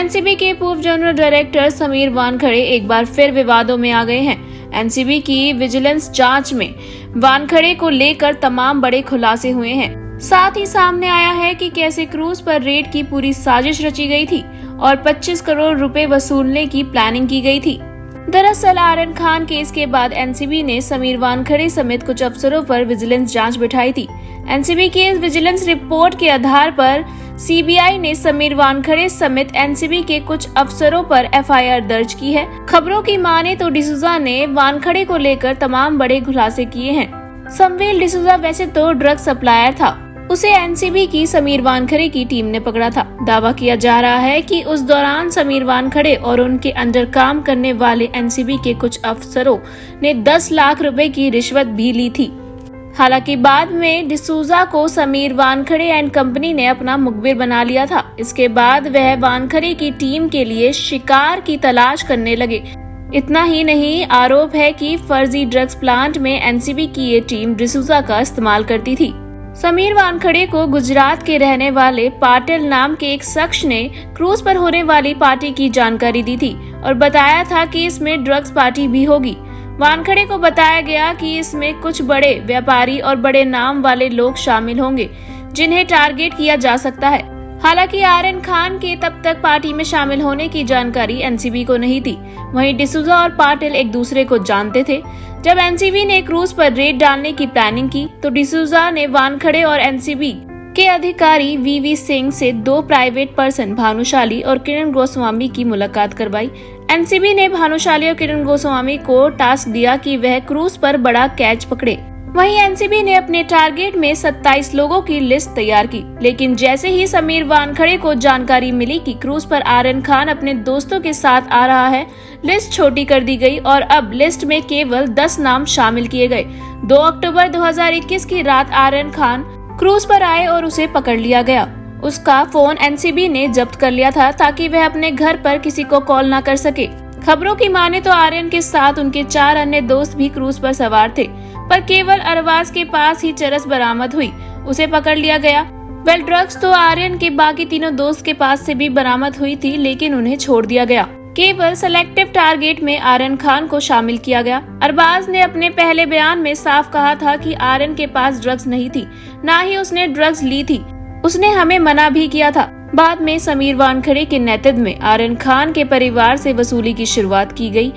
NCB के पूर्व general director Sameer Wankhede एक बार फिर विवादों में आ गए हैं। एनसीबी की विजिलेंस जांच में वानखड़े को लेकर तमाम बड़े खुलासे हुए हैं। साथ ही सामने आया है कि कैसे क्रूज पर रेड की पूरी साजिश रची गई थी और 25 करोड़ रुपए वसूलने की प्लानिंग की गई थी। दरअसल आर्यन खान केस के बाद एनसीबी ने समीर वानखड़े समेत कुछ अफसरों पर विजिलेंस जांच बिठाई थी। एनसीबी की इस विजिलेंस रिपोर्ट के आधार पर सीबीआई ने समीर वानखड़े समेत एनसीबी के कुछ अफसरों पर एफआईआर दर्ज की है। खबरों की माने तो डिसूजा ने वानखड़े को लेकर तमाम बड़े खुलासे किए हैं। समवेल डिसूजा वैसे तो ड्रग सप्लायर था, उसे एनसीबी की समीर वानखड़े की टीम ने पकड़ा था। दावा किया जा रहा है कि उस दौरान समीर वानखड़े और उनके अंडर काम करने वाले एनसीबी के कुछ अफसरों ने 10 लाख रुपए की रिश्वत भी ली थी। हालांकि बाद में डिसूजा को समीर वानखड़े एंड कंपनी ने अपना मुखबिर बना लिया था। इसके बाद वह वानखड़े की टीम के लिए शिकार की तलाश करने लगे। इतना ही नहीं, आरोप है कि फर्जी ड्रग्स प्लांट में एनसीबी की ये टीम डिसूजा का इस्तेमाल करती थी। समीर वानखड़े को गुजरात के रहने वाले पाटिल नाम के एक शख्स ने क्रूज पर होने वाली पार्टी की जानकारी दी थी और बताया था कि इसमें ड्रग्स पार्टी भी होगी। वानखड़े को बताया गया कि इसमें कुछ बड़े व्यापारी और बड़े नाम वाले लोग शामिल होंगे जिन्हें टारगेट किया जा सकता है। हालांकि आर्यन खान के तब तक पार्टी में शामिल होने की जानकारी एनसीबी को नहीं थी। वहीं डिसूजा और पाटिल एक दूसरे को जानते थे। जब एनसीबी ने क्रूज पर रेड डालने की प्लानिंग की तो डिसूजा ने वानखड़े और एनसीबी के अधिकारी वीवी सिंह से 2 प्राइवेट पर्सन भानुशाली और किरण गोस्वामी की मुलाकात करवाई। एनसीबी ने भानुशाली और किरण गोस्वामी को टास्क दिया कि वह क्रूज पर बड़ा कैच पकड़े। वहीं एनसीबी ने अपने टारगेट में 27 लोगों की लिस्ट तैयार की, लेकिन जैसे ही समीर वानखड़े को जानकारी मिली कि क्रूज पर आर्यन खान अपने दोस्तों के साथ आ रहा है, लिस्ट छोटी कर दी गई और अब लिस्ट में केवल 10 नाम शामिल किए गए। 2 अक्टूबर 2021 की रात आर्यन खान क्रूज पर आए और उसे पकड़ लिया गया। उसका फोन एनसीबी ने जब्त कर लिया था ताकि वह अपने घर पर किसी को कॉल न कर सके। खबरों की माने तो आर्यन के साथ उनके 4 अन्य दोस्त भी क्रूज पर सवार थे, पर केवल अरवाज के पास ही चरस बरामद हुई, उसे पकड़ लिया गया। वेल, ड्रग्स तो आर्यन के बाकी तीनों दोस्त के पास से भी बरामद हुई थी, लेकिन उन्हें छोड़ दिया गया। केवल सेलेक्टिव टारगेट में आर्यन खान को शामिल किया गया। अरबाज ने अपने पहले बयान में साफ कहा था कि आर्यन के पास ड्रग्स नहीं थी, न ही उसने ड्रग्स ली थी, उसने हमें मना भी किया था। बाद में समीर वानखड़े के नेतृत्व में आर्यन खान के परिवार से वसूली की शुरुआत की गई।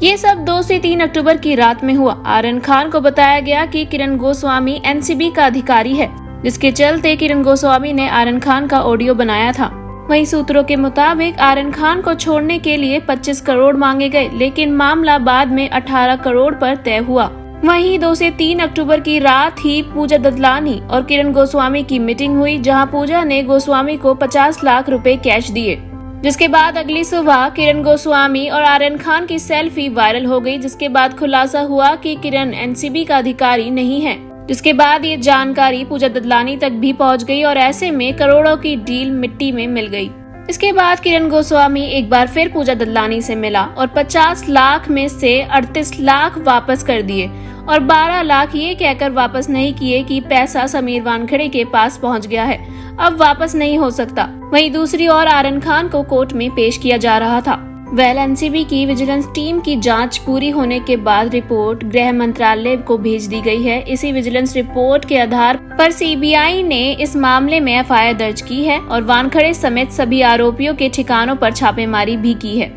ये सब 2 से 3 अक्टूबर की रात में हुआ। आर्यन खान को बताया गया कि किरण गोस्वामी एनसीबी का अधिकारी है, जिसके चलते किरण गोस्वामी ने आर्यन खान का ऑडियो बनाया था। वहीं सूत्रों के मुताबिक आर्यन खान को छोड़ने के लिए 25 करोड़ मांगे गए, लेकिन मामला बाद में 18 करोड़ पर तय हुआ। वहीं 2 से 3 अक्टूबर की रात ही पूजा ददलानी और किरण गोस्वामी की मीटिंग हुई, जहां पूजा ने गोस्वामी को 50 लाख रुपए कैश दिए। जिसके बाद अगली सुबह किरण गोस्वामी और आर्यन खान की सेल्फी वायरल हो गई, जिसके बाद खुलासा हुआ कि किरण एनसीबी का अधिकारी नहीं है। जिसके बाद ये जानकारी पूजा ददलानी तक भी पहुंच गई और ऐसे में करोड़ों की डील मिट्टी में मिल गई। इसके बाद किरण गोस्वामी एक बार फिर पूजा ददलानी से मिला और 50 लाख में से 38 लाख वापस कर दिए और 12 लाख ये कहकर वापस नहीं किए कि पैसा समीर वानखड़े के पास पहुंच गया है, अब वापस नहीं हो सकता। वहीं दूसरी ओर आर्यन खान को कोर्ट में पेश किया जा रहा था। एनसीबी की विजिलेंस टीम की जांच पूरी होने के बाद रिपोर्ट गृह मंत्रालय को भेज दी गई है। इसी विजिलेंस रिपोर्ट के आधार पर सीबीआई ने इस मामले में एफआईआर दर्ज की है और वानखड़े समेत सभी आरोपियों के ठिकानों पर छापेमारी भी की है।